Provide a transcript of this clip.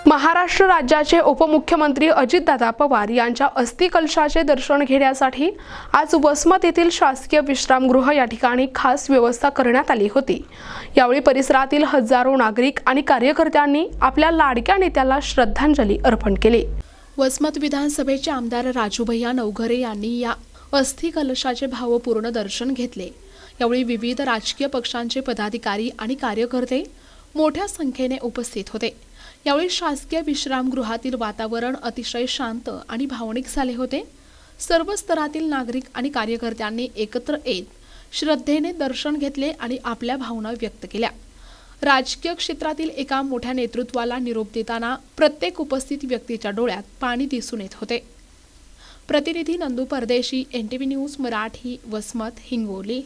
महाराष्ट्र राज्याचे उपमुख्यमंत्री अजितदादा पवार यांच्या अस्थिकलशाचे दर्शन घेण्यासाठी आज वसमत येथील शासकीय विश्रामगृह या ठिकाणी खास व्यवस्था करण्यात आली होती। यावेळी परिसरातील हजारो नागरिक आणि कार्यकर्त्यांनी आपल्या लाडक्या नेत्याला श्रद्धांजली अर्पण केली। वसमत विधानसभेचे आमदार राजूभैया नवघरे यांनी या अस्थिकलशाचे भावपूर्ण दर्शन घेतले। यावेळी विविध राजकीय पक्षांचे पदाधिकारी आणि कार्यकर्ते मोठ्या संख्येने उपस्थित होते। यावेळी शासकीय विश्रामगृहातील वातावरण अतिशय शांत आणि भावनिक झाले होते। सर्व स्तरातील नागरिक आणि कार्यकर्त्यांनी एकत्र येत श्रद्धेने दर्शन घेतले आणि आपल्या भावना व्यक्त केल्या। राजकीय क्षेत्रातील एका मोठ्या नेतृत्वाला निरोप देताना प्रत्येक उपस्थित व्यक्तीच्या डोळ्यात पाणी दिसून येत होते। प्रतिनिधी नंदू परदेशी, NTV न्यूज मराठी, वसमत, हिंगोली।